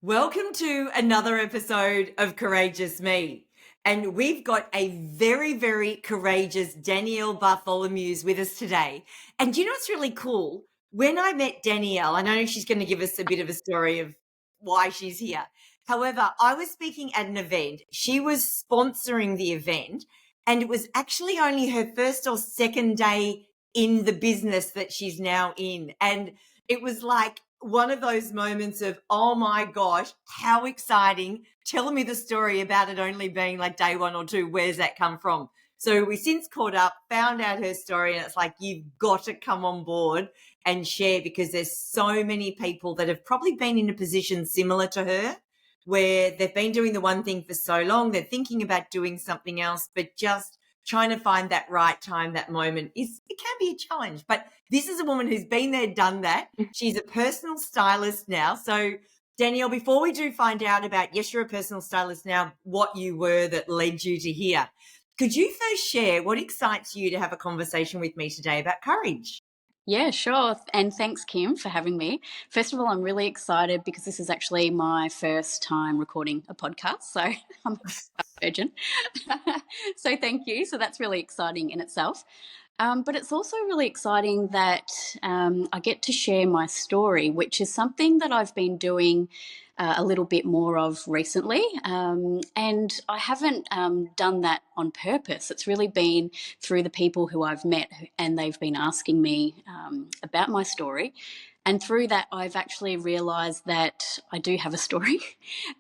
Welcome to another episode of Courageous Me. And we've got a very, very courageous Danielle Bartholomeusz with us today. And you know what's really cool? When I met Danielle, I know she's going to give us a bit of a story of why she's here. However, I was speaking at an event. She was sponsoring the event, and it was actually only her first or second day in the business that she's now in. And it was like one of those moments of, oh my gosh, how exciting. Tell me the story about it only being like day one or two. Where's that come from? So we since caught up, found out her story, and it's like, you've got to come on board and share, because there's so many people that have probably been in a position similar to her where they've been doing the one thing for so long, they're thinking about doing something else, but just trying to find that right time, that moment it can be a challenge. But this is a woman who's been there, done that. She's a personal stylist now. So Danielle, before we do find out about, yes, you're a personal stylist now, what you were that led you to here, could you first share what excites you to have a conversation with me today about courage? Yeah, sure. And thanks, Kim, for having me. First of all, I'm really excited because this is actually my first time recording a podcast. So I'm a virgin. So thank you. So that's really exciting in itself. But it's also really exciting that I get to share my story, which is something that I've been doing a little bit more of recently. And I haven't done that on purpose. It's really been through the people who I've met, and they've been asking me about my story. And through that, I've actually realised that I do have a story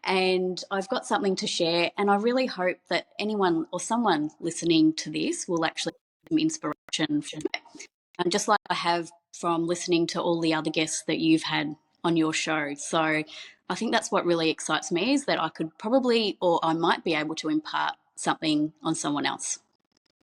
and I've got something to share. And I really hope that anyone or someone listening to this will actually get some inspiration from it. And just like I have from listening to all the other guests that you've had on your show. So I think that's what really excites me, is that I could probably, or I might be able to impart something on someone else.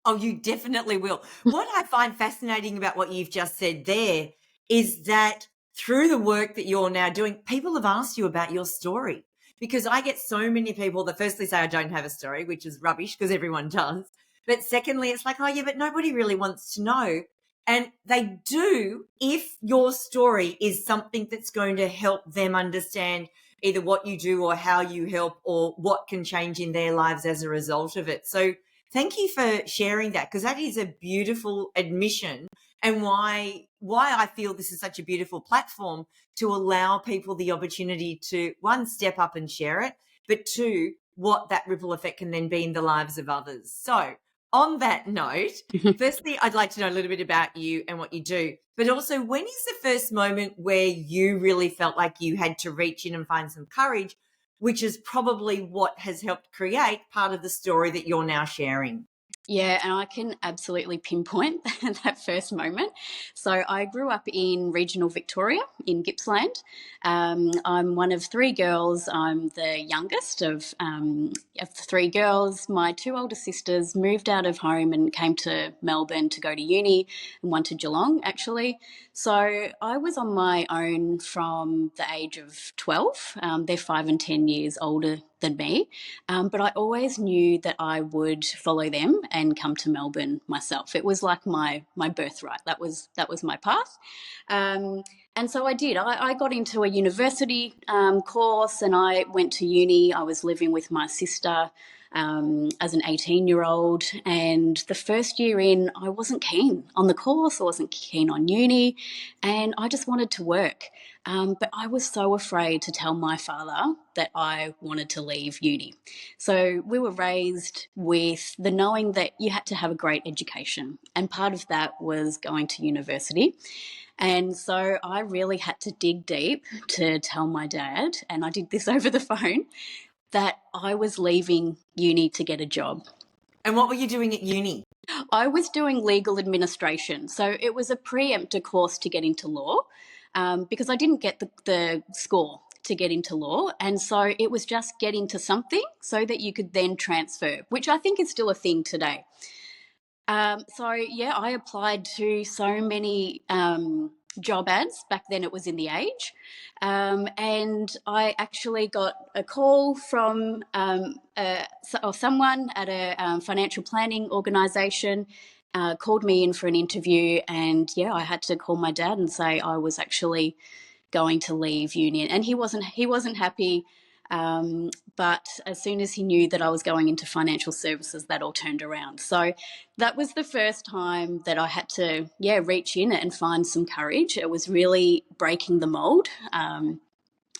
Oh, you definitely will. What I find fascinating about what you've just said there is that through the work that you're now doing, people have asked you about your story. Because I get so many people that firstly say I don't have a story, which is rubbish because everyone does. But secondly, it's like, oh, yeah, but nobody really wants to know. And they do if your story is something that's going to help them understand either what you do or how you help or what can change in their lives as a result of it. So thank you for sharing that, because that is a beautiful admission, and why I feel this is such a beautiful platform to allow people the opportunity to, one, step up and share it, but two, what that ripple effect can then be in the lives of others. So on that note, firstly, I'd like to know a little bit about you and what you do, but also, when is the first moment where you really felt like you had to reach in and find some courage, which is probably what has helped create part of the story that you're now sharing? Yeah, and I can absolutely pinpoint that first moment. So I grew up in regional Victoria in Gippsland. I'm one of three girls. I'm the youngest of the three girls. My two older sisters moved out of home and came to Melbourne to go to uni, and one to Geelong, actually. So I was on my own from the age of 12. They're 5 and 10 years older than me. But I always knew that I would follow them and come to Melbourne myself. It was like my birthright. That was my path. And so I did. I got into a university course, and I went to uni. I was living with my sister as an 18-year-old. And the first year in, I wasn't keen on the course. I wasn't keen on uni. And I just wanted to work. But I was so afraid to tell my father that I wanted to leave uni. So we were raised with the knowing that you had to have a great education. And part of that was going to university. And so I really had to dig deep to tell my dad, and I did this over the phone, that I was leaving uni to get a job. And what were you doing at uni? I was doing legal administration. So it was a preemptor course to get into law, because I didn't get the score to get into law. And so it was just get into something so that you could then transfer, which I think is still a thing today. So, yeah, I applied to so many job ads. Back then it was in The Age. And I actually got a call from someone at a financial planning organisation, called me in for an interview. And, yeah, I had to call my dad and say I was actually going to leave uni, and he wasn't happy. But as soon as he knew that I was going into financial services, that all turned around. So that was the first time that I had to, reach in and find some courage. It was really breaking the mold.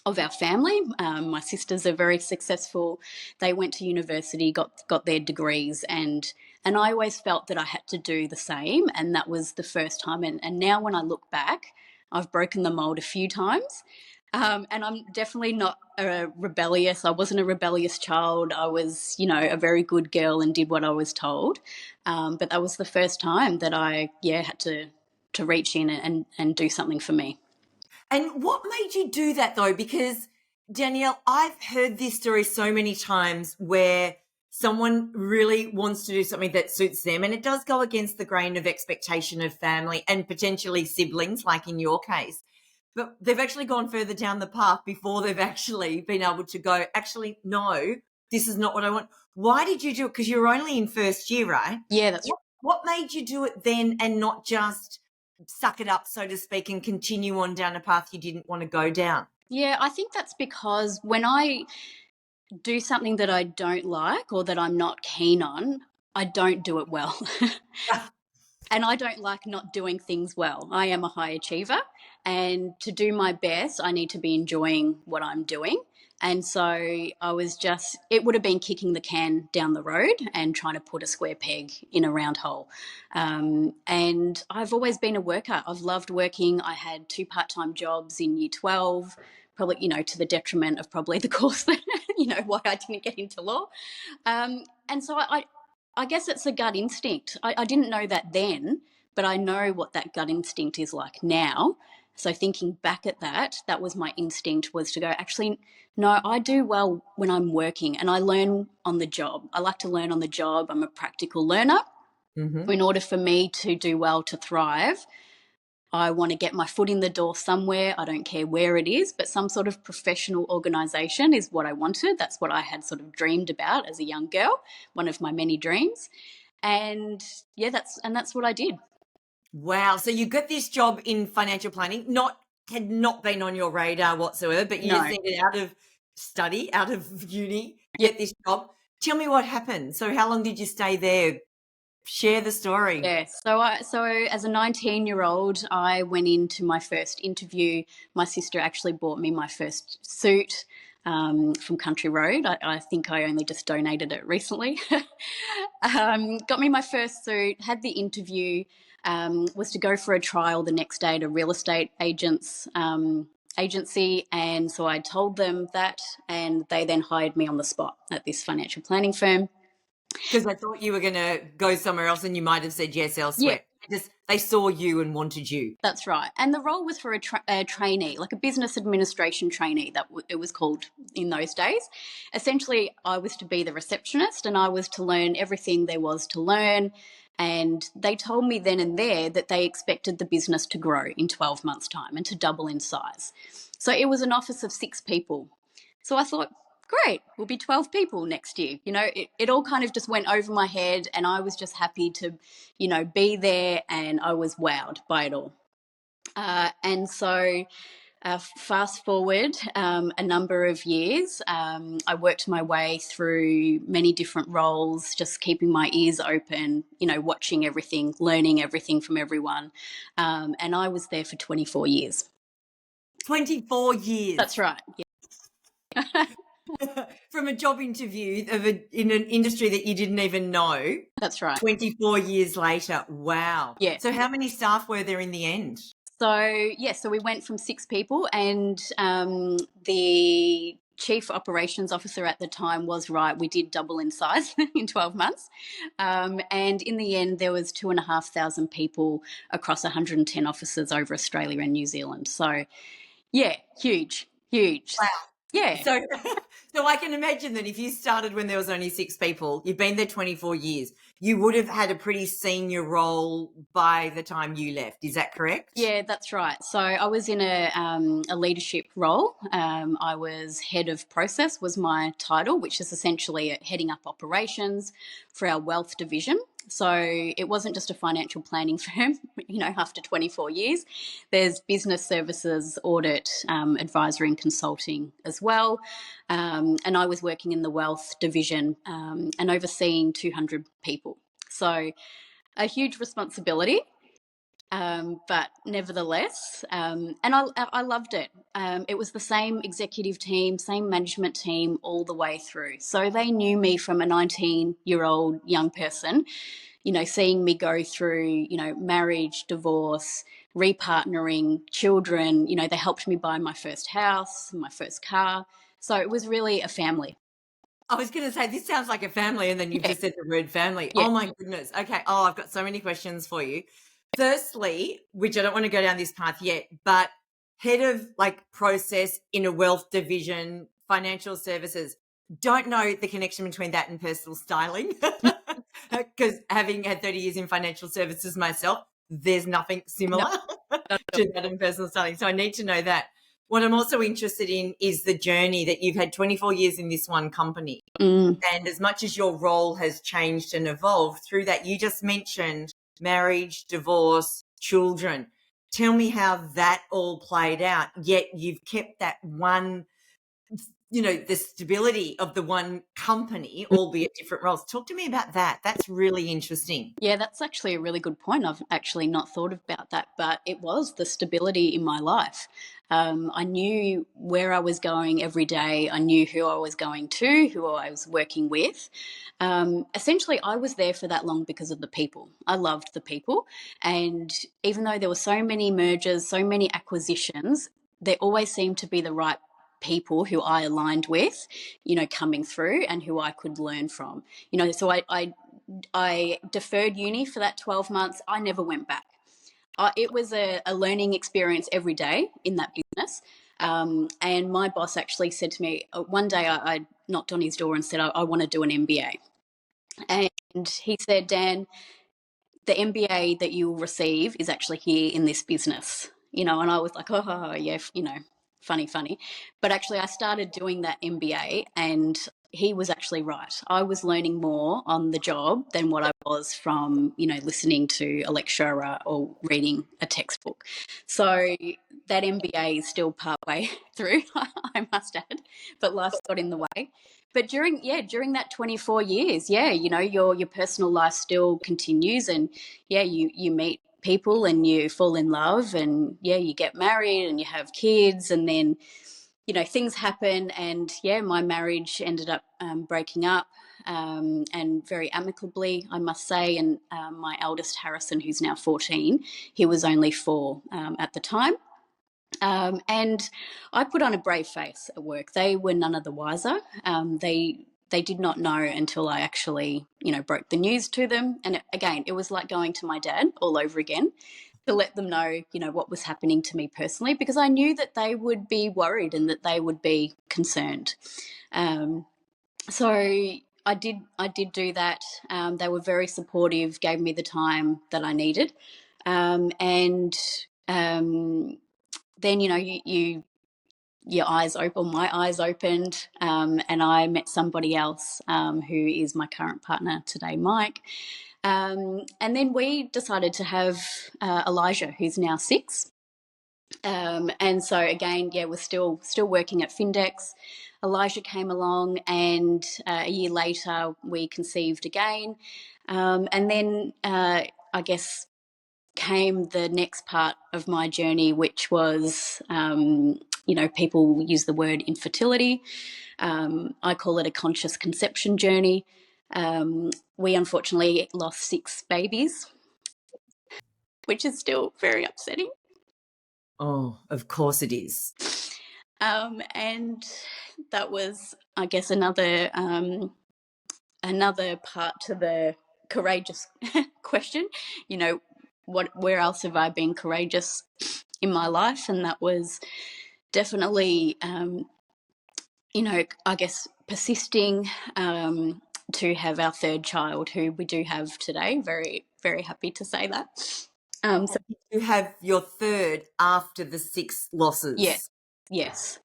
Of our family. My sisters are very successful. They went to university, got their degrees, and I always felt that I had to do the same, and that was the first time. And now when I look back, I've broken the mold a few times. And I'm definitely not rebellious. I wasn't a rebellious child. I was, a very good girl and did what I was told. But that was the first time that I, had to reach in and do something for me. And what made you do that though? Because Danielle, I've heard this story so many times where someone really wants to do something that suits them, and it does go against the grain of expectation of family and potentially siblings, like in your case. But they've actually gone further down the path before they've actually been able to go, actually, no, this is not what I want. Why did you do it? Because you're only in first year, right? Yeah, that's right. What made you do it then and not just suck it up, so to speak, and continue on down a path you didn't want to go down? Yeah, I think that's because when I do something that I don't like or that I'm not keen on, I don't do it well. And I don't like not doing things well. I am a high achiever, and to do my best, I need to be enjoying what I'm doing. And so I was it would have been kicking the can down the road and trying to put a square peg in a round hole. And I've always been a worker. I've loved working. I had 2 part-time jobs in year 12, probably, to the detriment of probably the course that, why I didn't get into law. And so I guess it's a gut instinct. I didn't know that then, but I know what that gut instinct is like now. So thinking back at that, that was my instinct, was to go, actually, no, I do well when I'm working and I learn on the job. I like to learn on the job. I'm a practical learner. Mm-hmm. In order for me to do well, to thrive, I want to get my foot in the door somewhere. I don't care where it is, but some sort of professional organisation is what I wanted. That's what I had sort of dreamed about as a young girl, one of my many dreams. And that's what I did. Wow. So you got this job in financial planning, had not been on your radar whatsoever, but you just needed out of study, out of uni, get this job. Tell me what happened. So how long did you stay there? Share the story. Yeah. So as a 19-year-old, I went into my first interview. My sister actually bought me my first suit from Country Road. I think I only just donated it recently. Got me my first suit, had the interview, was to go for a trial the next day at a real estate agency. And so I told them that, and they then hired me on the spot at this financial planning firm. Because I thought you were going to go somewhere else and you might have said yes elsewhere. Yeah. They saw you and wanted you. That's right. And the role was for a trainee, like a business administration trainee, it was called in those days. Essentially, I was to be the receptionist and I was to learn everything there was to learn. And they told me then and there that they expected the business to grow in 12 months' time and to double in size. So it was an office of 6 people. So I thought, great, we'll be 12 people next year. It all kind of just went over my head, and I was just happy to, be there, and I was wowed by it all. And so fast forward a number of years, I worked my way through many different roles, just keeping my ears open, watching everything, learning everything from everyone. And I was there for 24 years. 24 years? That's right, yeah. From a job interview in an industry that you didn't even know. That's right. 24 years later. Wow. Yeah. So how many staff were there in the end? So we went from 6 people, and the chief operations officer at the time was right. We did double in size in 12 months. And in the end, there was 2,500 people across 110 offices over Australia and New Zealand. So, yeah, huge. Wow. Yeah. So I can imagine that if you started when there was only 6 people, you've been there 24 years, you would have had a pretty senior role by the time you left. Is that correct? Yeah, that's right. So I was in a leadership role. I was head of process was my title, which is essentially heading up operations for our wealth division. So it wasn't just a financial planning firm, after 24 years. There's business services, audit, advisory and consulting as well. And I was working in the wealth division and overseeing 200 people. So a huge responsibility. But nevertheless, and I loved it. It was the same executive team, same management team all the way through. So they knew me from a 19-year-old young person, seeing me go through, marriage, divorce, repartnering, children. They helped me buy my first house, my first car. So it was really a family. I was going to say, this sounds like a family, and then you've just said the word family. Yeah. Oh, my goodness. Okay. Oh, I've got so many questions for you. Firstly, which I don't want to go down this path yet, but head of process in a wealth division, financial services, don't know the connection between that and personal styling, because having had 30 years in financial services myself, there's nothing similar to that in personal styling. So I need to know that. What I'm also interested in is the journey that you've had 24 years in this one company. And as much as your role has changed and evolved through that, you just mentioned marriage, divorce, children. Tell me how that all played out, yet you've kept that one, the stability of the one company, albeit different roles. Talk to me about that. That's really interesting. Yeah, that's actually a really good point. I've actually not thought about that, but it was the stability in my life. I knew where I was going every day. I knew who I was going to, who I was working with. Essentially, I was there for that long because of the people. I loved the people. And even though there were so many mergers, so many acquisitions, there always seemed to be the right people who I aligned with, coming through and who I could learn from. So I deferred uni for that 12 months. I never went back. It was a learning experience every day in that business. And my boss actually said to me, one day I knocked on his door and said, I want to do an MBA. And he said, Dan, the MBA that you will receive is actually here in this business. And I was like, oh, yeah, funny. But actually I started doing that MBA and he was actually right. I was learning more on the job than what I was from, listening to a lecturer or reading a textbook. So that MBA is still partway through, I must add, but life's got in the way. But during that 24 years, your personal life still continues and you meet people and you fall in love and you get married and you have kids and then things happen and my marriage ended up breaking up and very amicably, I must say. And my eldest Harrison, who's now 14, he was only 4 at the time. And I put on a brave face at work. They were none of the wiser. They did not know until I actually, broke the news to them. And it was like going to my dad all over again to let them know, what was happening to me personally, because I knew that they would be worried and that they would be concerned. So I did do that. They were very supportive, gave me the time that I needed. And then, your eyes open, my eyes opened, and I met somebody else who is my current partner today, Mike. And then we decided to have Elijah, who's now 6. And so again, we're still working at Findex. Elijah came along, and a year later we conceived again. And then I guess came the next part of my journey, which was people use the word infertility. I call it a conscious conception journey. We unfortunately lost 6 babies, which is still very upsetting. Oh, of course it is. And that was, I guess, another part to the courageous question. Where else have I been courageous in my life? And that was definitely, I guess, persisting, to have our third child, who we do have today. Very, very happy to say that. So you have your third after the 6 losses. yes.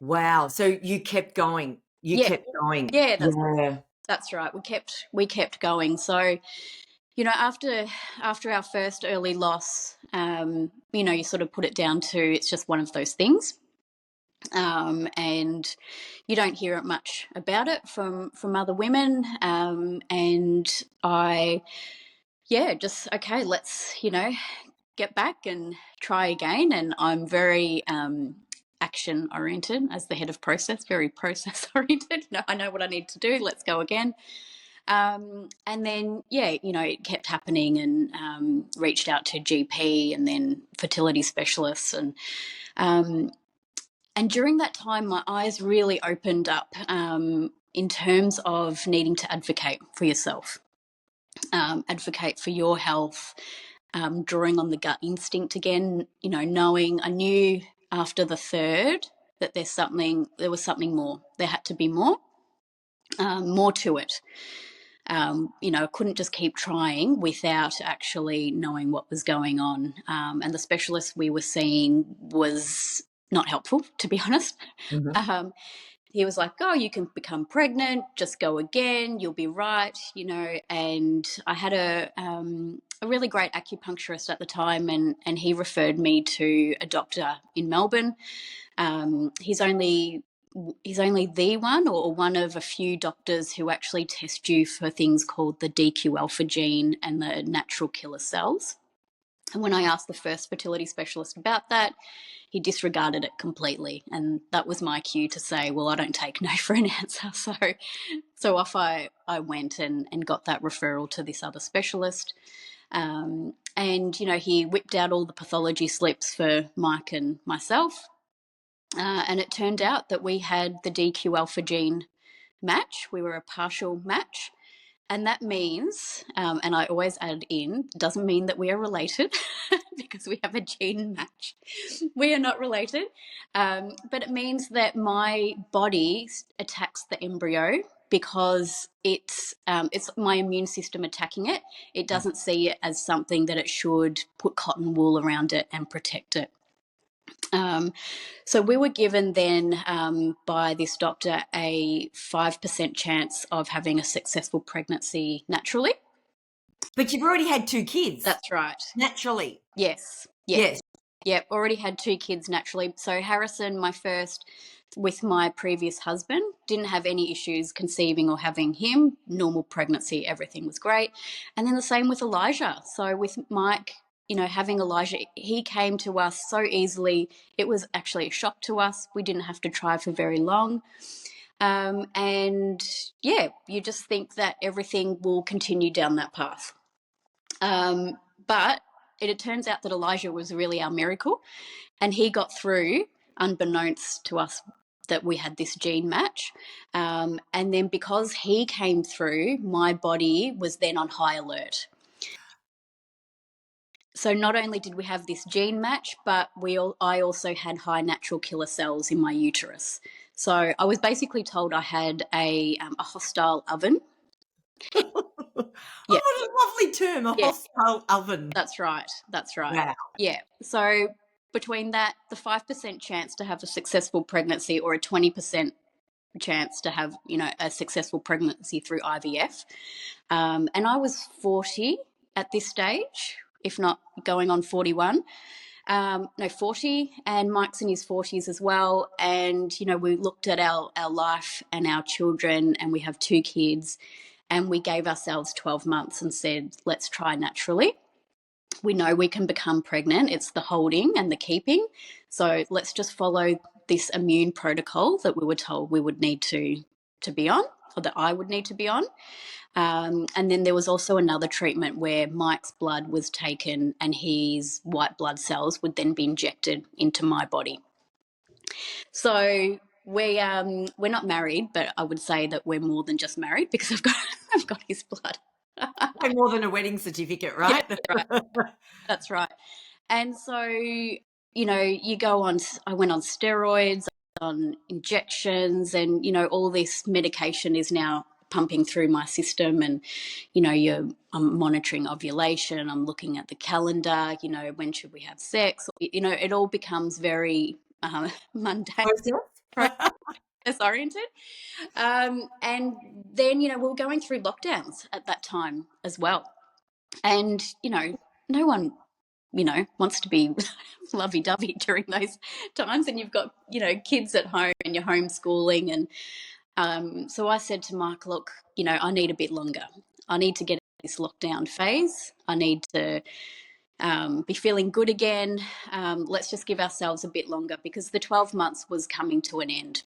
Wow. So you kept going. You Yeah. kept going. Yeah, Yeah. that's right. We kept going. So, you know, after our first early loss, you know, you sort of put it down to it's just one of those things. And you don't hear much about it from other women. And I, just okay, let's, you know, get back and try again. And I'm very action oriented as the head of process, very process oriented. No, I know what I need to do. Let's go again. And then, you know, it kept happening, and reached out to GP and then fertility specialists. And during that time, my eyes really opened up in terms of needing to advocate for yourself, advocate for your health, drawing on the gut instinct again, you know, knowing I knew after the third that there was something more. There had to be more to it. You know, I couldn't just keep trying without actually knowing what was going on. And the specialist we were seeing was not helpful, to be honest. Mm-hmm. He was like, "Oh, you can become pregnant, just go again, you'll be right," you know. And I had a really great acupuncturist at the time, and he referred me to a doctor in Melbourne. He's only the one, or one of a few doctors who actually test you for things called the DQ alpha gene and the natural killer cells. And when I asked the first fertility specialist about that, he disregarded it completely. And that was my cue to say, well, I don't take no for an answer. So off I went and got that referral to this other specialist. And, you know, he whipped out all the pathology slips for Mike and myself. And it turned out that we had the DQ alpha gene match. We were a partial match. And that means, and I always add in, doesn't mean that we are related because we have a gene match. We are not related. But it means that my body attacks the embryo because it's my immune system attacking it. It doesn't see it as something that it should put cotton wool around it and protect it. So we were given then by this doctor a 5% chance of having a successful pregnancy naturally. But you've already had 2 kids. That's right. Naturally. Yes. Yes. Yep. Already had 2 kids naturally. So Harrison, my first, with my previous husband, didn't have any issues conceiving or having him. Normal pregnancy, everything was great. And then the same with Elijah. So with Mike, you know, having Elijah, he came to us so easily. It was actually a shock to us. We didn't have to try for very long. And you just think that everything will continue down that path. But it turns out that Elijah was really our miracle, and he got through unbeknownst to us that we had this gene match. And then because he came through, my body was then on high alert. So not only did we have this gene match, but I also had high natural killer cells in my uterus. So I was basically told I had a hostile oven. Oh, what a lovely term, a hostile oven. That's right. Wow. Yeah. So between that, the 5% chance to have a successful pregnancy, or a 20% chance to have, you know, a successful pregnancy through IVF. And I was 40 at this stage, if not going on 41. 40, and Mike's in his 40s as well. And, you know, we looked at our life and our children, and we have 2 kids, and we gave ourselves 12 months and said, let's try naturally. We know we can become pregnant. It's the holding and the keeping. So let's just follow this immune protocol that we were told we would need to be on, or that I would need to be on. And then there was also another treatment where Mike's blood was taken, and his white blood cells would then be injected into my body. So we're not married, but I would say that we're more than just married, because I've got his blood. More than a wedding certificate, right? Yeah, that's right. And so, you know, I went on steroids, on injections, and, you know, all this medication is now pumping through my system, and I'm monitoring ovulation, I'm looking at the calendar, when should we have sex, it all becomes very mundane, process oriented. And then we were going through lockdowns at that time as well, and no one wants to be lovey-dovey during those times, and you've got kids at home and you're homeschooling. And so I said to Mark, look, I need a bit longer. I need to get out of this lockdown phase. I need to be feeling good again. Let's just give ourselves a bit longer, because the 12 months was coming to an end.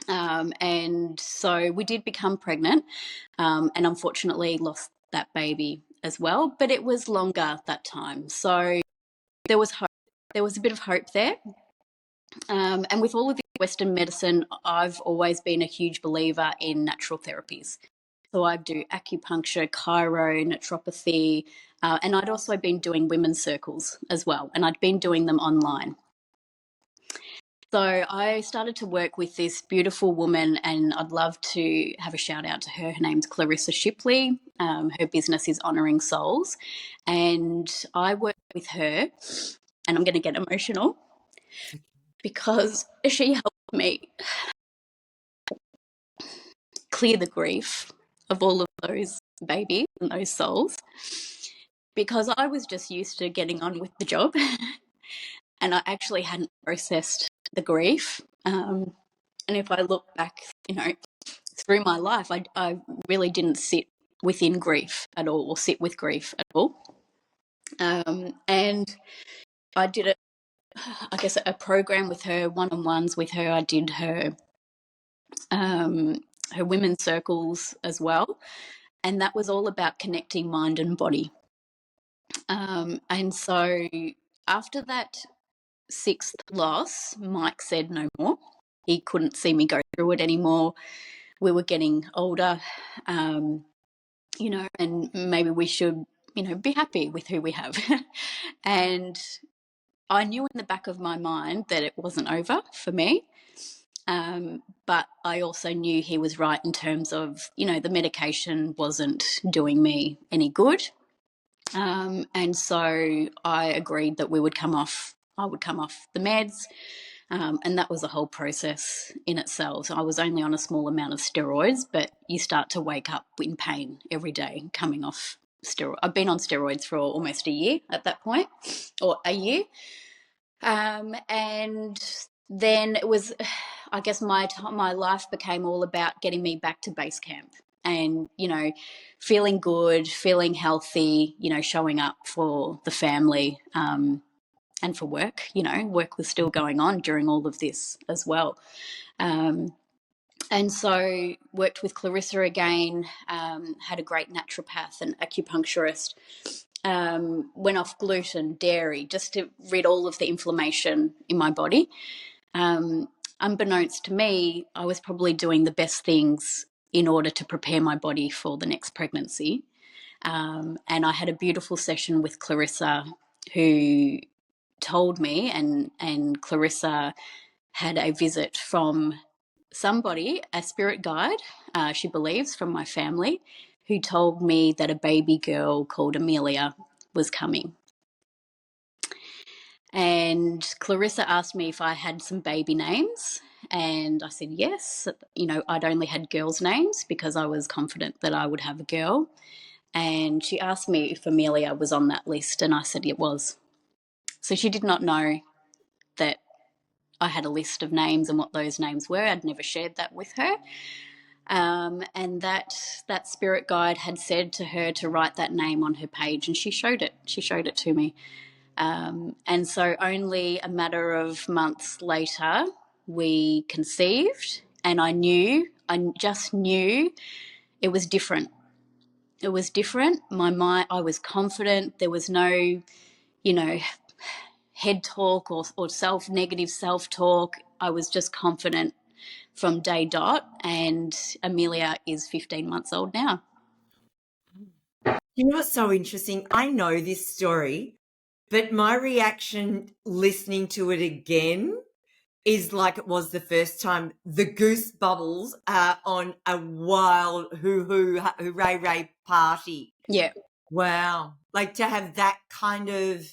And so we did become pregnant, and unfortunately lost that baby as well, but it was longer that time. So there was hope. There was a bit of hope there. And with all of the Western medicine, I've always been a huge believer in natural therapies. So I do acupuncture, chiro, naturopathy, and I'd also been doing women's circles as well, and I'd been doing them online. So I started to work with this beautiful woman, and I'd love to have a shout out to her. Her name's Clarissa Shipley. Her business is Honouring Souls. And I work with her, and I'm going to get emotional because she helped me clear the grief of all of those babies and those souls, because I was just used to getting on with the job and I actually hadn't processed the grief. And if I look back, through my life, I really didn't sit within grief at all, or sit with grief at all. And I did a program with her, one-on-ones with her. I did her women's circles as well, and that was all about connecting mind and body. And so after that 6th loss, Mike said no more. He couldn't see me go through it anymore. We were getting older, and maybe we should, be happy with who we have. And I knew in the back of my mind that it wasn't over for me. But I also knew he was right in terms of, the medication wasn't doing me any good. And so I agreed that I would come off the meds. And that was a whole process in itself. So I was only on a small amount of steroids, but you start to wake up in pain every day coming off steroids. I've been on steroids for almost a year at that point, or a year. And then it was, I guess my life became all about getting me back to base camp and, feeling good, feeling healthy, showing up for the family, and for work. Work was still going on during all of this as well. And so worked with Clarissa again, had a great naturopath and acupuncturist, went off gluten, dairy, just to rid all of the inflammation in my body. Unbeknownst to me, I was probably doing the best things in order to prepare my body for the next pregnancy. And I had a beautiful session with Clarissa, who told me, and Clarissa had a visit from somebody, a spirit guide, she believes, from my family, who told me that a baby girl called Amelia was coming. And Clarissa asked me if I had some baby names, and I said yes. I'd only had girls' names because I was confident that I would have a girl. And she asked me if Amelia was on that list, and I said it was. So she did not know that I had a list of names and what those names were. I'd never shared that with her. And that spirit guide had said to her to write that name on her page, and she showed it. She showed it to me. And so only a matter of months later, we conceived, and I just knew it was different. It was different. My mind, I was confident. There was no, head talk or negative self-talk. I was just confident from day dot, and Amelia is 15 months old now. You know what's so interesting? I know this story, but my reaction listening to it again is like it was the first time. The goose bubbles are on a wild hooray ray party. Yeah. Wow. Like to have that kind of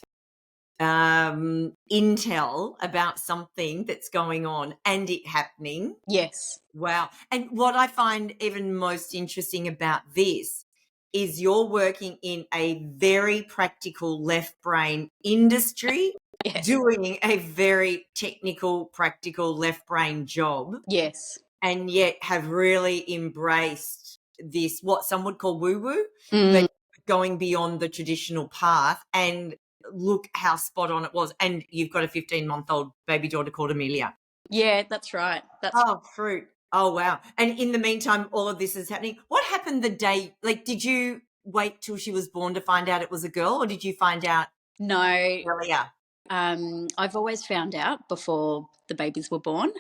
intel about something that's going on and it happening. Yes. Wow. And what I find even most interesting about this is you're working in a very practical left brain industry, Yes. doing a very technical, practical left brain job, Yes. and yet have really embraced this, what some would call woo woo, Mm. but going beyond the traditional path. And look how spot on it was. And you've got a 15-month-old baby daughter called Amelia. Yeah, that's right. Oh, fruit. Oh, wow. And in the meantime, all of this is happening. What happened the day, like, did you wait till she was born to find out it was a girl, or did you find out No. earlier? I've always found out before the babies were born,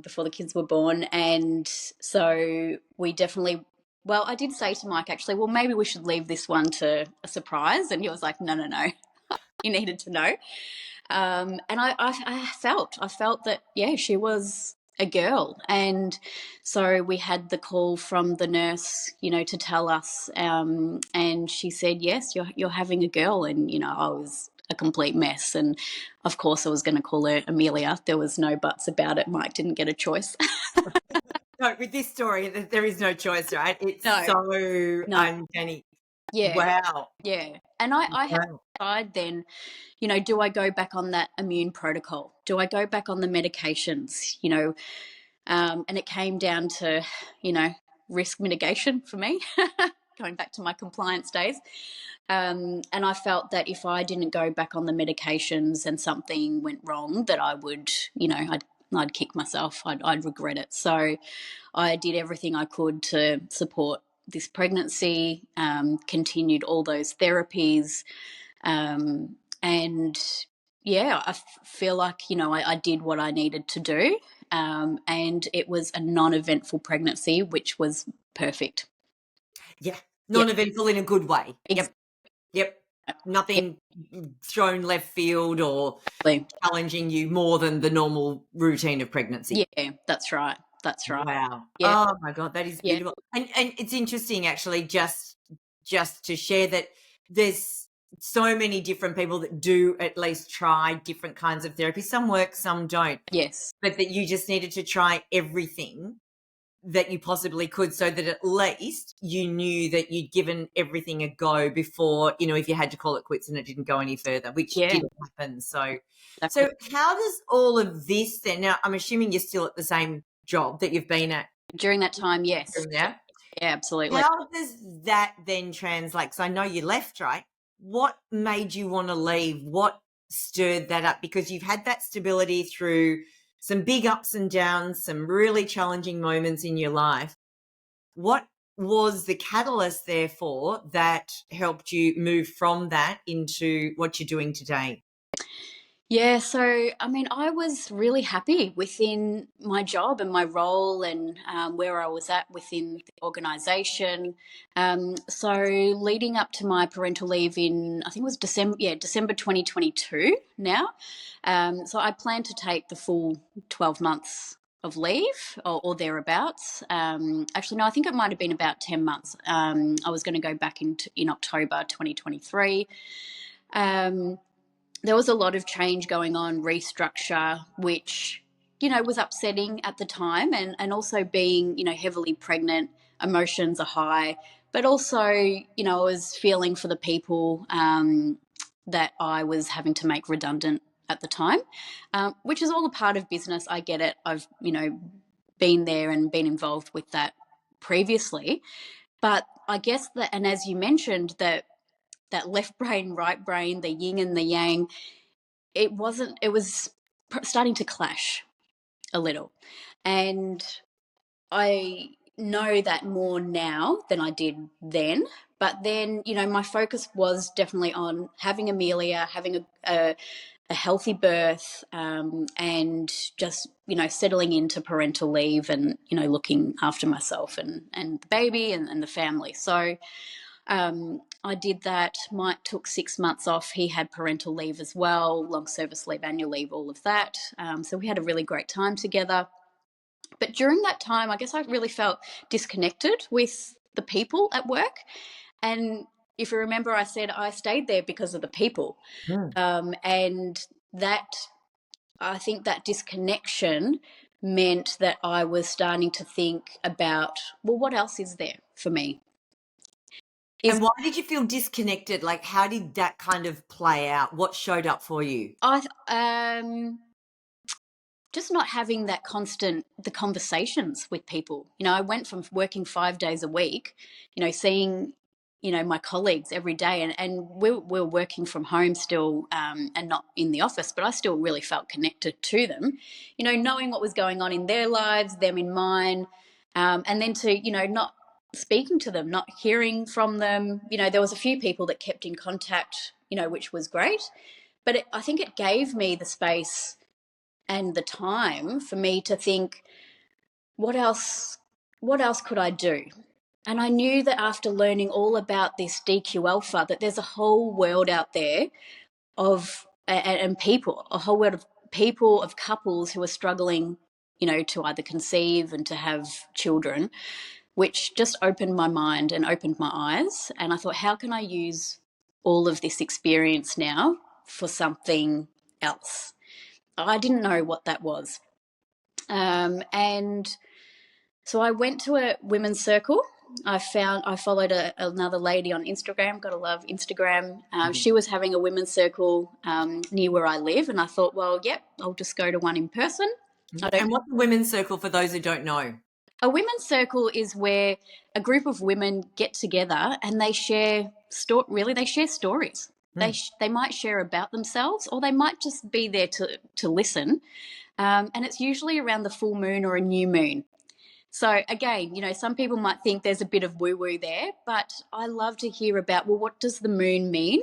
before the kids were born. And so we definitely, well, I did say to Mike, actually, well, maybe we should leave this one to a surprise. And he was like, no, no, no, you needed to know. And I felt that, yeah, she was a girl. And so we had the call from the nurse, to tell us, and she said, yes, you're having a girl. And, I was a complete mess. And of course I was going to call her Amelia. There was no buts about it. Mike didn't get a choice. No, with this story, there is no choice, right? It's No. so uncanny. Yeah. Wow. Yeah. And I had to decide then, do I go back on that immune protocol? Do I go back on the medications? And it came down to, risk mitigation for me, going back to my compliance days. And I felt that if I didn't go back on the medications and something went wrong, that I would, I'd kick myself. I'd regret it. So I did everything I could to support this pregnancy, continued all those therapies. And yeah, I feel like, I did what I needed to do. And it was a non-eventful pregnancy, which was perfect. Yeah. Non-eventful in a good way. Exactly. Yep. Nothing thrown left field or challenging you more than the normal routine of pregnancy. Yeah, that's right. That's right. Wow. Yeah. Oh my God, that is beautiful. And it's interesting actually just to share that there's so many different people that do at least try different kinds of therapy. Some work, some don't. Yes. But that you just needed to try everything that you possibly could, so that at least you knew that you'd given everything a go before, if you had to call it quits and it didn't go any further, which didn't happen. So how does all of this then, now I'm assuming you're still at the same job that you've been at during that time? Yes. Yeah, absolutely. How does that then translate? Because I know you left, right? What made you want to leave? What stirred that up? Because you've had that stability through some big ups and downs, some really challenging moments in your life. What was the catalyst, therefore, that helped you move from that into what you're doing today? Yeah, so I was really happy within my job and my role, and where I was at within the organisation. So leading up to my parental leave in, I think it was December 2022 now. So I plan to take the full 12 months of leave or thereabouts. Actually, no, I think it might have been about 10 months. I was going to go back in October 2023. There was a lot of change going on, restructure, which, was upsetting at the time. And also being, heavily pregnant, emotions are high. But also, I was feeling for the people that I was having to make redundant at the time, which is all a part of business. I get it. I've, been there and been involved with that previously. But I guess that, and as you mentioned, that left brain, right brain, the yin and the yang, it was starting to clash a little. And I know that more now than I did then. But then, my focus was definitely on having Amelia, having a healthy birth, and just, settling into parental leave and, looking after myself and the baby and the family. So I did that. Mike took 6 months off. He had parental leave as well, long service leave, annual leave, all of that. So we had a really great time together. But during that time, I guess I really felt disconnected with the people at work. And if you remember, I said I stayed there because of the people. And that, I think that disconnection meant that I was starting to think about, well, what else is there for me? And why did you feel disconnected? Like, how did that kind of play out? What showed up for you? Just not having that the conversations with people. I went from working 5 days a week, seeing, my colleagues every day, and we're working from home still, and not in the office, but I still really felt connected to them, knowing what was going on in their lives, them in mine, and then to, not speaking to them, not hearing from them. There was a few people that kept in contact, which was great, but I think it gave me the space and the time for me to think, what else could I do? And I knew that after learning all about this DQ alpha, that there's a whole world out there of and people, a whole world of people, of couples who are struggling, to either conceive and to have children, which just opened my mind and opened my eyes. And I thought, how can I use all of this experience now for something else? I didn't know what that was. And so I went to a women's circle. I followed another lady on Instagram. Gotta love Instagram. She was having a women's circle near where I live, and I thought, well, yep, I'll just go to one in person. And what's a women's circle for those who don't know? A women's circle is where a group of women get together and they share they share stories. They might share about themselves, or they might just be there to listen. And it's usually around the full moon or a new moon. So again, some people might think there's a bit of woo-woo there, but I love to hear about, well, what does the moon mean?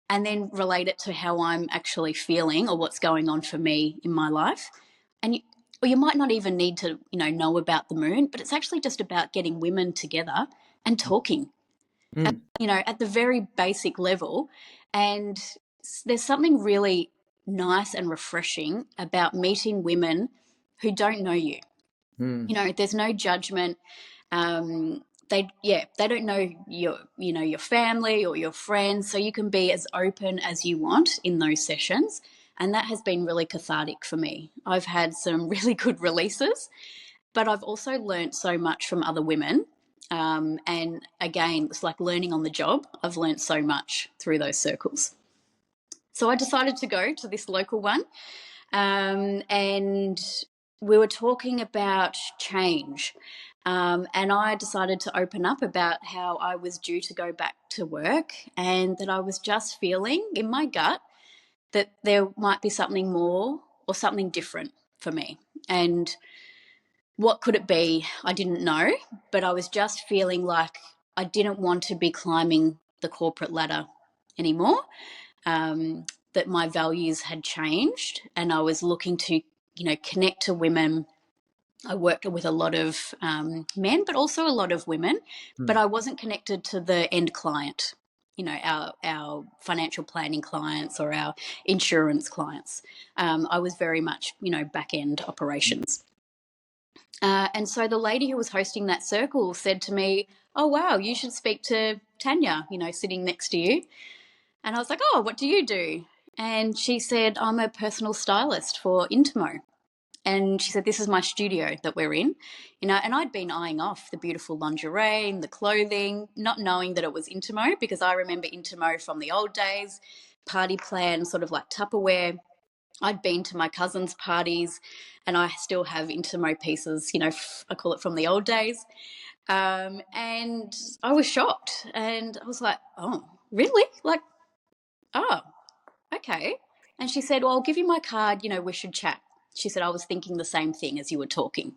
And then relate it to how I'm actually feeling or what's going on for me in my life. And you might not even need to, know about the moon, but it's actually just about getting women together and talking, at the very basic level. And there's something really nice and refreshing about meeting women who don't know you. There's no judgment. They don't know your family or your friends, so you can be as open as you want in those sessions, and that has been really cathartic for me. I've had some really good releases, but I've also learnt so much from other women. And again, it's like learning on the job. I've learnt so much through those circles. So I decided to go to this local one, and we were talking about change. And I decided to open up about how I was due to go back to work, and that I was just feeling in my gut that there might be something more or something different for me. And what could it be? I didn't know, but I was just feeling like I didn't want to be climbing the corporate ladder anymore, that my values had changed, and I was looking to, connect to women. I worked with a lot of men, but also a lot of women, but I wasn't connected to the end client, our financial planning clients or our insurance clients. I was very much, back end operations. And so the lady who was hosting that circle said to me, oh, wow, you should speak to Tanya, sitting next to you. And I was like, oh, what do you do? And she said, I'm a personal stylist for Intimo. And she said, this is my studio that we're in, and I'd been eyeing off the beautiful lingerie and the clothing, not knowing that it was Intimo, because I remember Intimo from the old days, party plan, sort of like Tupperware. I'd been to my cousin's parties, and I still have Intimo pieces, I call it from the old days. And I was shocked, and I was like, oh, really? Like, oh, okay. And she said, well, I'll give you my card, we should chat. She said, I was thinking the same thing as you were talking.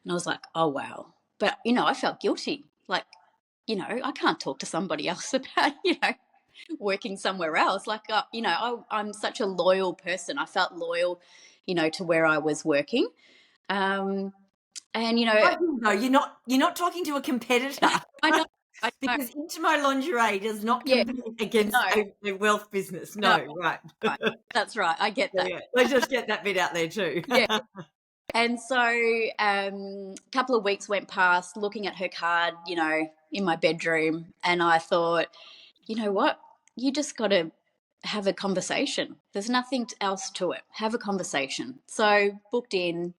And I was like, oh, wow. But, I felt guilty. Like, I can't talk to somebody else about, working somewhere else. Like, I'm such a loyal person. I felt loyal, to where I was working. And, No, you're not talking to a competitor. I know. I know. Because Intimo lingerie does not Yeah, compete against no, a wealth business. no, No, right. right. That's right. I get So, that. yeah, let's just get that bit out there too. Yeah. And so a couple of weeks went past looking at her card, in my bedroom. And I thought, you know what? You just got to have a conversation. There's nothing else to it. Have a conversation. So booked in,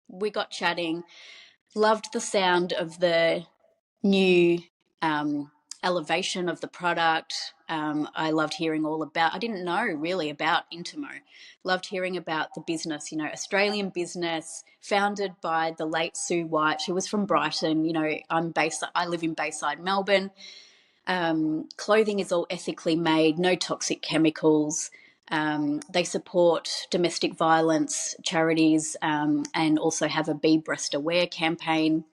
we got chatting, loved the sound of the new elevation of the product. I loved hearing all about, I didn't know really about Intimo. Loved hearing about the business, Australian business founded by the late Sue White. She was from Brighton. I live in Bayside, Melbourne. Clothing is all ethically made, no toxic chemicals. They support domestic violence charities and also have a Be Breast Aware campaign.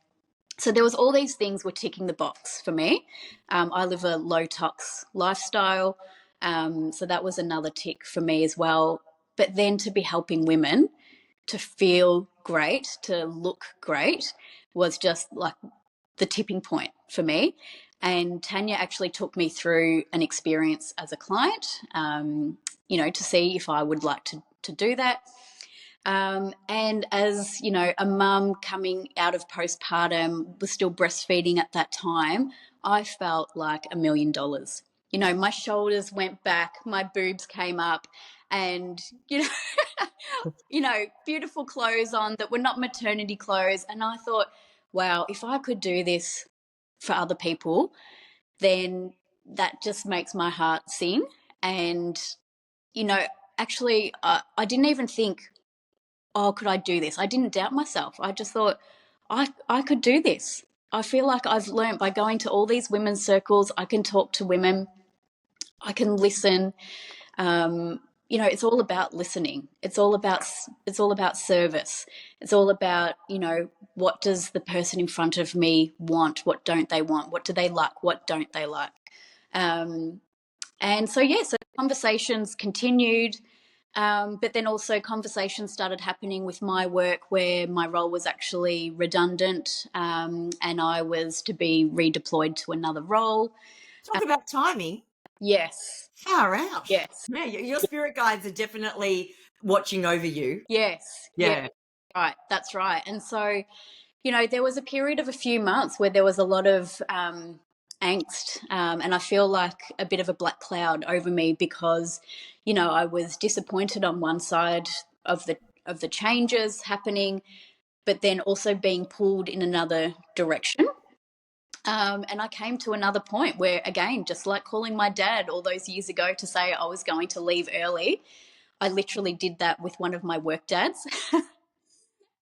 So there was all these things were ticking the box for me. I live a low tox lifestyle, so that was another tick for me as well. But then to be helping women to feel great, to look great, was just like the tipping point for me. And Tanya actually took me through an experience as a client, to see if I would like to do that. And as a mum coming out of postpartum, was still breastfeeding at that time, I felt like $1,000,000. My shoulders went back, my boobs came up, and beautiful clothes on that were not maternity clothes. And I thought, wow, if I could do this for other people, then that just makes my heart sing. And actually, I didn't even think, oh, could I do this? I didn't doubt myself. I just thought, I could do this. I feel like I've learned by going to all these women's circles. I can talk to women. I can listen. It's all about listening. It's all about service. It's all about, what does the person in front of me want? What don't they want? What do they like? What don't they like? And so, so conversations continued. But then also conversations started happening with my work where my role was actually redundant, and I was to be redeployed to another role. Talk about timing. Yes. Far out. Yes. Yeah, your spirit guides are definitely watching over you. Yes. Yeah. Right. That's right. And so, there was a period of a few months where there was a lot of angst, and I feel like a bit of a black cloud over me because, I was disappointed on one side of the changes happening, but then also being pulled in another direction. And I came to another point where, again, just like calling my dad all those years ago to say I was going to leave early, I literally did that with one of my work dads.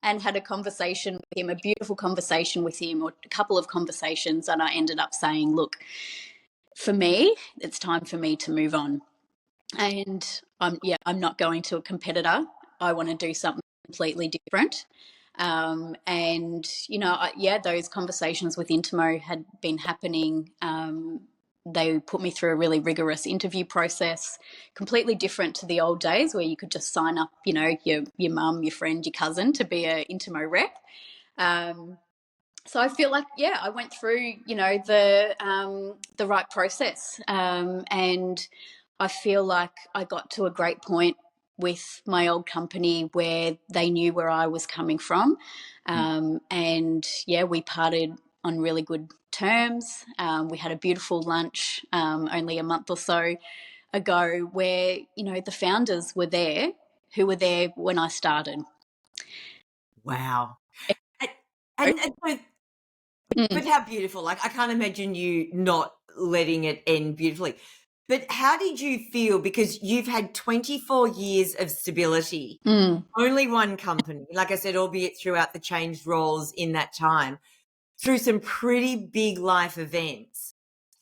And had a conversation with him, a beautiful conversation with him, or a couple of conversations, and I ended up saying, look, for me, it's time for me to move on. And I'm not going to a competitor. I want to do something completely different. Those conversations with Intimo had been happening. They put me through a really rigorous interview process, completely different to the old days where you could just sign up, your mum, your friend, your cousin to be a Intimo rep. So I feel like, I went through, the right process, and I feel like I got to a great point with my old company where they knew where I was coming from, we parted on really good terms. We had a beautiful lunch only a month or so ago where, the founders were there who were there when I started. Wow. And but how beautiful. Like, I can't imagine you not letting it end beautifully. But how did you feel? Because you've had 24 years of stability, only one company, like I said, albeit throughout the changed roles in that time, through some pretty big life events.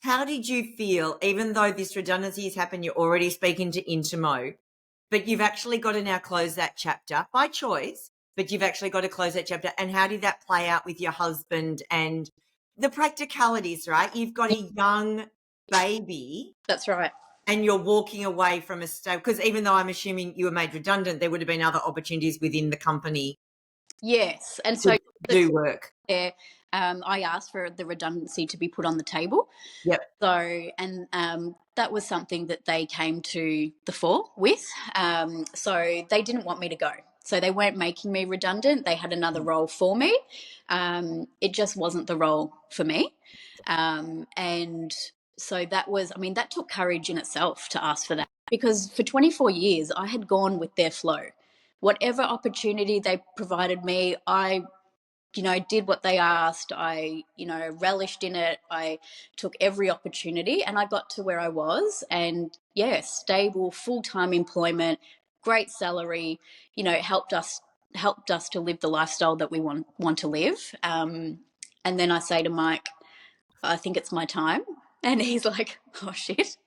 How did you feel, even though this redundancy has happened, you're already speaking to Intimo, but you've actually got to now close that chapter by choice, but you've actually got to close that chapter. And how did that play out with your husband and the practicalities, right? You've got a young baby. That's right. And you're walking away from a state, because even though I'm assuming you were made redundant, there would have been other opportunities within the company. Yes. And so do work. Yeah, I asked for the redundancy to be put on the table. Yep. So, and that was something that they came to the fore with. So they didn't want me to go. So they weren't making me redundant. They had another role for me. It just wasn't the role for me. And so that was, I mean, that took courage in itself to ask for that, because for 24 years I had gone with their flow. Whatever opportunity they provided me, I did what they asked. I, relished in it. I took every opportunity and I got to where I was. And yeah, stable, full-time employment, great salary, helped us to live the lifestyle that we want to live. And then I say to Mike, I think it's my time. And he's like, oh, shit.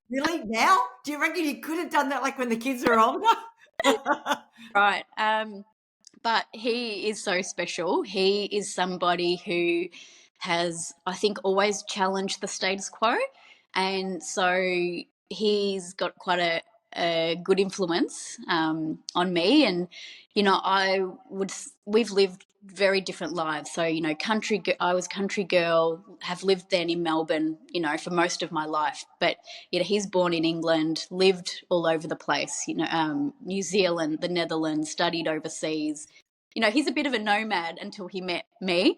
Really? Now? Do you reckon you could have done that like when the kids were older? Right. But he is so special. He is somebody who has, I think, always challenged the status quo. And so he's got quite a good influence on me. And, we've lived very different lives. So, I was country girl, have lived then in Melbourne, for most of my life. But, he's born in England, lived all over the place, New Zealand, the Netherlands, studied overseas. He's a bit of a nomad until he met me.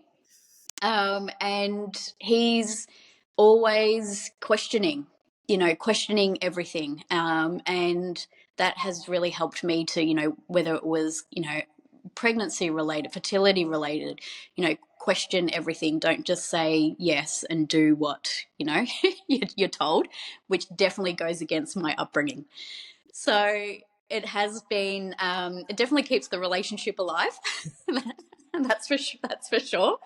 And he's always questioning everything. And that has really helped me to, whether it was, pregnancy related, fertility related, question everything. Don't just say yes and do what, you're told, which definitely goes against my upbringing. So it has been, it definitely keeps the relationship alive. That's for sure. That's for sure.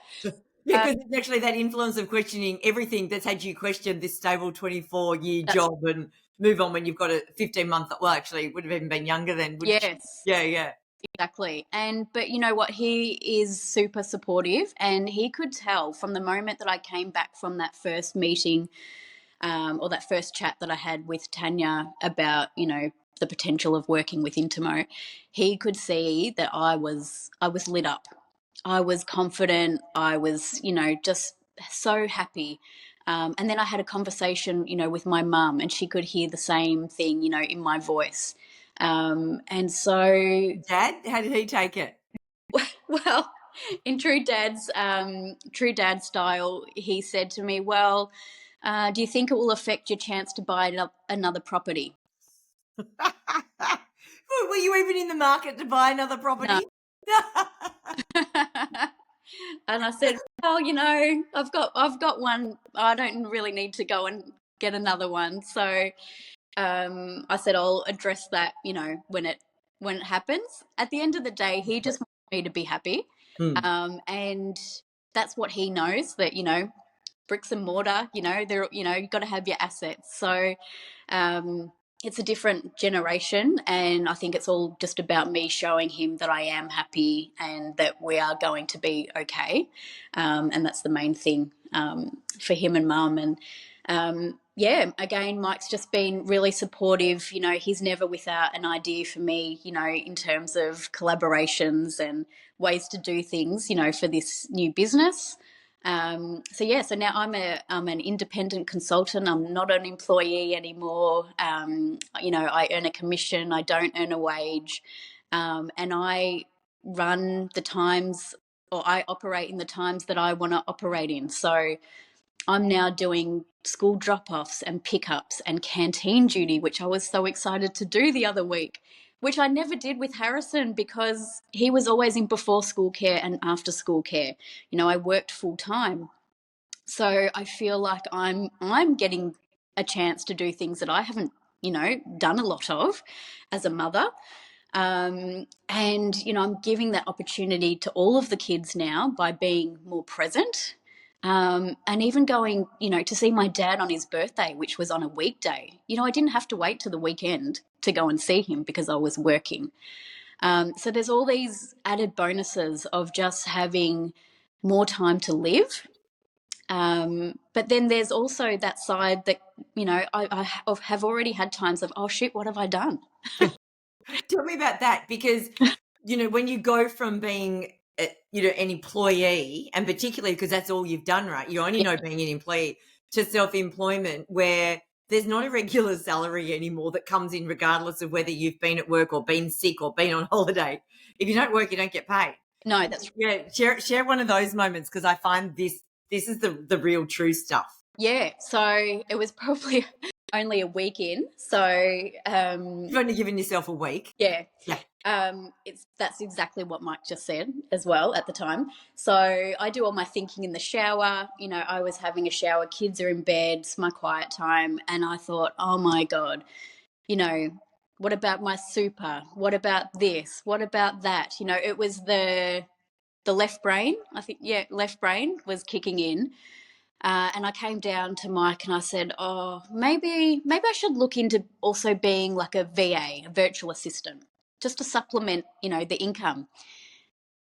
Yeah, because it's actually that influence of questioning everything that's had you question this stable 24-year job and move on when you've got a 15-month, well, actually, it would have even been younger then. Yes. Yeah. Exactly. But you know what? He is super supportive, and he could tell from the moment that I came back from that first meeting, or that first chat that I had with Tanya about, the potential of working with Intimo. He could see that I was lit up. I was confident. I was, just so happy. And then I had a conversation, with my mum, and she could hear the same thing, in my voice. And so, Dad, how did he take it? well, in true dad's style, he said to me, "Well, do you think it will affect your chance to buy another property?" Were you even in the market to buy another property? No. And I said, "Well, I've got one. I don't really need to go and get another one." So I said, "I'll address that, when it happens." At the end of the day, he just wants me to be happy, and that's what he knows. That bricks and mortar, you've got to have your assets. So it's a different generation, and I think it's all just about me showing him that I am happy and that we are going to be okay. And that's the main thing for him and mum. And yeah, again, Mike's just been really supportive. He's never without an idea for me, in terms of collaborations and ways to do things, for this new business. So now I'm an independent consultant. I'm not an employee anymore. I earn a commission. I don't earn a wage, and I run the times, or I operate in the times that I want to operate in. So I'm now doing school drop-offs and pickups and canteen duty, which I was so excited to do the other week, which I never did with Harrison because he was always in before school care and after school care. I worked full time. So I feel like I'm getting a chance to do things that I haven't, done a lot of as a mother. And, I'm giving that opportunity to all of the kids now by being more present. And even going, to see my dad on his birthday, which was on a weekday. I didn't have to wait till the weekend to go and see him because I was working. So there's all these added bonuses of just having more time to live. But then there's also that side that, I have already had times of, oh shit, what have I done? Tell me about that, because, when you go from being an employee, and particularly because that's all you've done, right? You only know being an employee, to self-employment, where there's not a regular salary anymore that comes in regardless of whether you've been at work or been sick or been on holiday. If you don't work, you don't get paid. No, that's Share one of those moments, because I find this is the real true stuff. Yeah, so it was probably only a week in. So You've only given yourself a week. yeah. Yeah. That's exactly what Mike just said as well at the time. So I do all my thinking in the shower. I was having a shower, kids are in bed, it's my quiet time, and I thought, oh my God, what about my super? What about this? What about that? It was the left brain. I think, left brain was kicking in. And I came down to Mike and I said, oh, maybe I should look into also being like a VA, a virtual assistant, just to supplement, the income.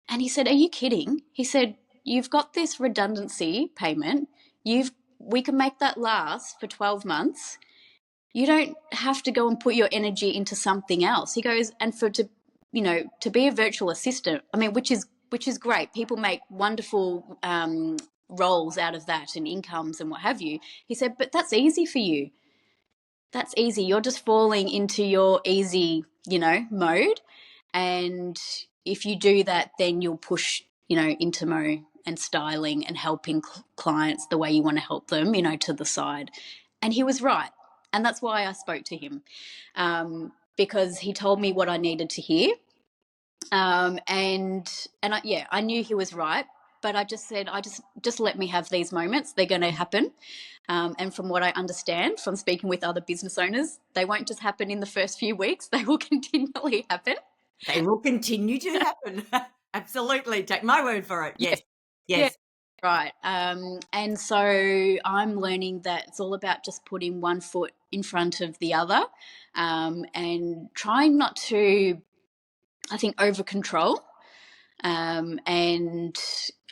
And he said, are you kidding? He said, you've got this redundancy payment. We can make that last for 12 months. You don't have to go and put your energy into something else. He goes, and to be a virtual assistant, I mean, which is great. People make wonderful roles out of that and incomes and what have you. He said, but that's easy for you. That's easy. You're just falling into your easy, mode. And if you do that, then you'll push, Intimo and styling and helping clients the way you want to help them, to the side. And he was right. And that's why I spoke to him, because he told me what I needed to hear. I knew he was right, but I just said, just let me have these moments. They're going to happen. And from what I understand from speaking with other business owners, they won't just happen in the first few weeks. They will continually happen. They will continue to happen. Absolutely. Take my word for it. Yes. Yes. Yeah, right. And so I'm learning that it's all about just putting one foot in front of the other, and trying not to, I think, over control. And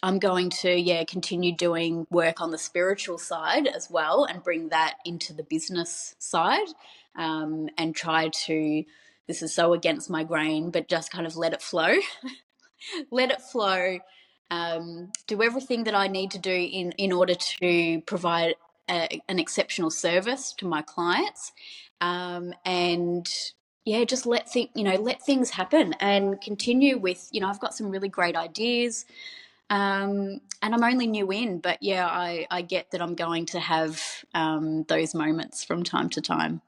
I'm going to, continue doing work on the spiritual side as well and bring that into the business side, and try to, this is so against my grain, but just kind of let it flow. Let it flow. Do everything that I need to do in order to provide an exceptional service to my clients, and just let things happen and continue with, I've got some really great ideas, and I'm only new in, but I get that I'm going to have those moments from time to time.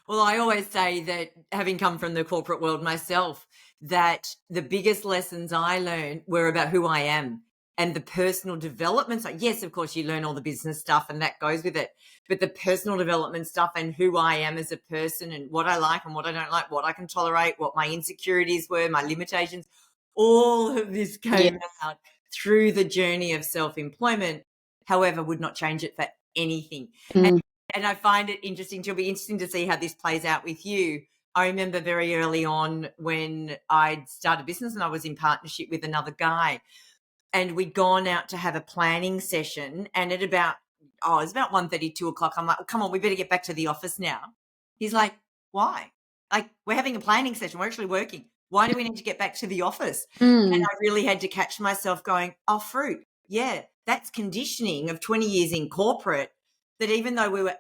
Well, I always say that, having come from the corporate world myself, that the biggest lessons I learned were about who I am and the personal development. So yes, of course, you learn all the business stuff and that goes with it, but the personal development stuff and who I am as a person and what I like and what I don't like, what I can tolerate, what my insecurities were, my limitations, all of this came out through the journey of self-employment. However, would not change it for anything. And I find it interesting. It'll be interesting to see how this plays out with you. I remember very early on when I'd started a business and I was in partnership with another guy, and we'd gone out to have a planning session, and at about, it was about 1:30, 2 o'clock. I'm like, come on, we better get back to the office now. He's like, why? Like, we're having a planning session. We're actually working. Why do we need to get back to the office? And I really had to catch myself going, oh, fruit. Yeah, that's conditioning of 20 years in corporate, that even though we were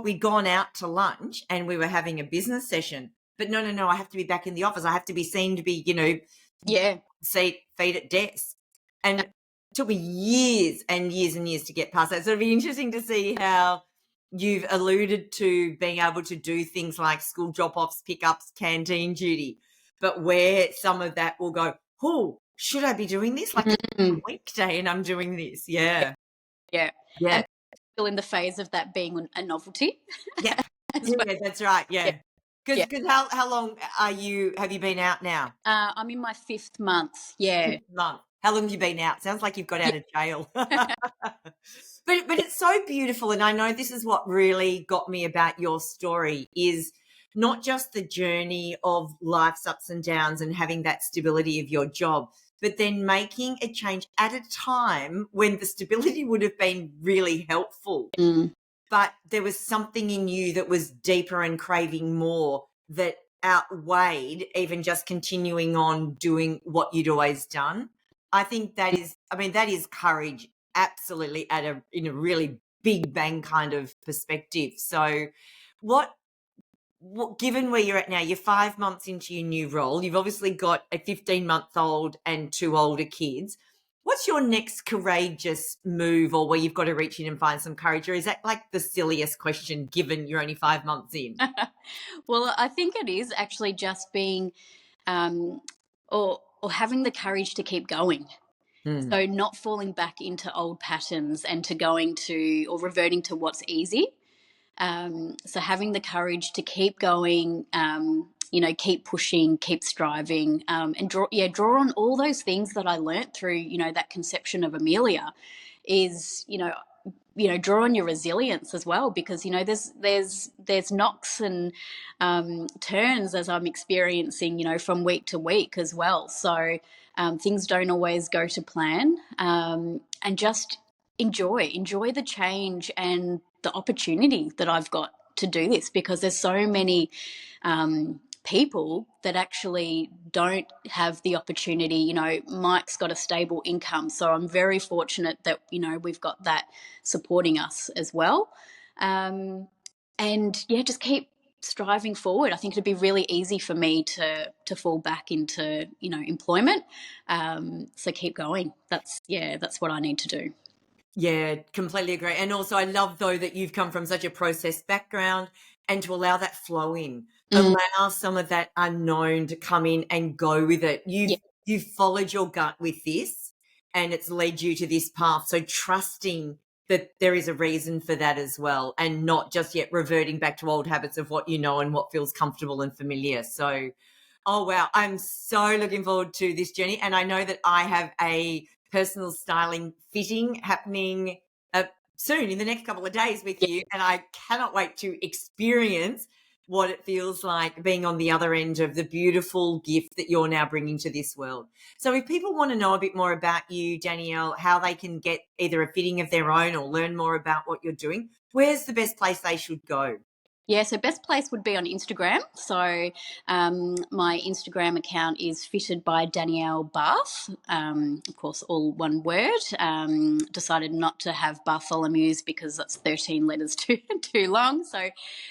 we'd gone out to lunch and we were having a business session, but no, I have to be back in the office. I have to be seen to be, feet at desk. And it took me years and years and years to get past that. So it'll be interesting to see how you've alluded to being able to do things like school drop-offs, pickups, canteen duty, but where some of that will go, oh, should I be doing this? Like a weekday and I'm doing this. Yeah. And still in the phase of that being a novelty. Yeah, that's right. Yeah. Because how long have you been out now? I'm in my 5th month. Yeah. 5th month. How long have you been out? Sounds like you've got out of jail. But it's so beautiful, and I know this is what really got me about your story, is not just the journey of life's ups and downs and having that stability of your job, but then making a change at a time when the stability would have been really helpful. But there was something in you that was deeper and craving more, that outweighed even just continuing on doing what you'd always done. I think that is, I mean, that is courage, absolutely, in a really big bang kind of perspective. So what given where you're at now, you're 5 months into your new role. You've obviously got a 15-month-old and 2 older kids. What's your next courageous move, or where you've got to reach in and find some courage? Or is that like the silliest question given you're only 5 months in? Well, I think it is actually just being, um, or having the courage to keep going. Hmm. So not falling back into old patterns and to going to or reverting to what's easy. So having the courage to keep going, keep pushing, keep striving, and draw on all those things that I learnt through, that conception of Amelia is, draw on your resilience as well, because there's knocks and turns as I'm experiencing, from week to week as well. So things don't always go to plan, and just enjoy the change and the opportunity that I've got to do this, because there's so many people that actually don't have the opportunity. Mike's got a stable income, so I'm very fortunate that we've got that supporting us as well. And yeah, just keep striving forward. I think it'd be really easy for me to fall back into employment. So keep going. That's what I need to do. Yeah, completely agree. And also I love, though, that you've come from such a process background, and to allow that flow in, allow some of that unknown to come in and go with it. You've followed your gut with this, and it's led you to this path. So trusting that there is a reason for that as well, and not just yet reverting back to old habits of what you know and what feels comfortable and familiar. So, oh, wow. I'm so looking forward to this journey. And I know that I have a personal styling fitting happening soon in the next couple of days with you. And I cannot wait to experience what it feels like being on the other end of the beautiful gift that you're now bringing to this world. So if people want to know a bit more about you, Danielle, how they can get either a fitting of their own or learn more about what you're doing, where's the best place they should go? Yeah, so best place would be on Instagram. So my Instagram account is fitted by Danielle Barth, of course, all one word. Decided not to have Bartholomews because that's 13 letters too long. So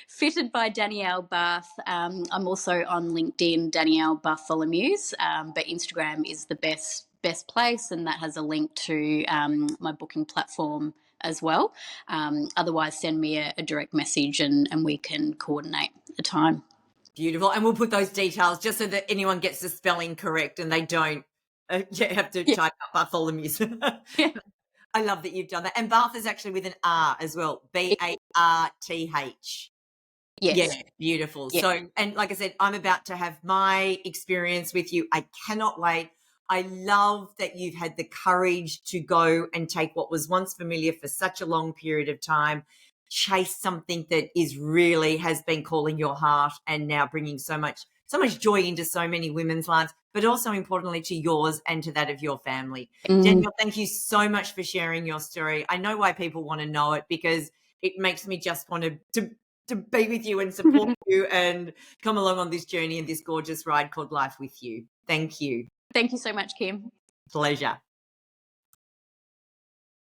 fitted by Danielle Barth. I'm also on LinkedIn, Danielle Bartholomeusz, but Instagram is the best place, and that has a link to my booking platform as well. Otherwise, send me a direct message and we can coordinate a time. Beautiful. And we'll put those details just so that anyone gets the spelling correct and they don't have to type up Bartholomew's. Yeah. I love that you've done that. And Bath is actually with an R as well, Barth. Yes. Yeah, beautiful. Yeah. So, and like I said, I'm about to have my experience with you. I cannot wait. I love that you've had the courage to go and take what was once familiar for such a long period of time, chase something that is really has been calling your heart, and now bringing so much joy into so many women's lives, but also importantly to yours and to that of your family. Danielle, thank you so much for sharing your story. I know why people want to know it, because it makes me just want to be with you and support you and come along on this journey and this gorgeous ride called life with you. Thank you. Thank you so much, Kim. Pleasure.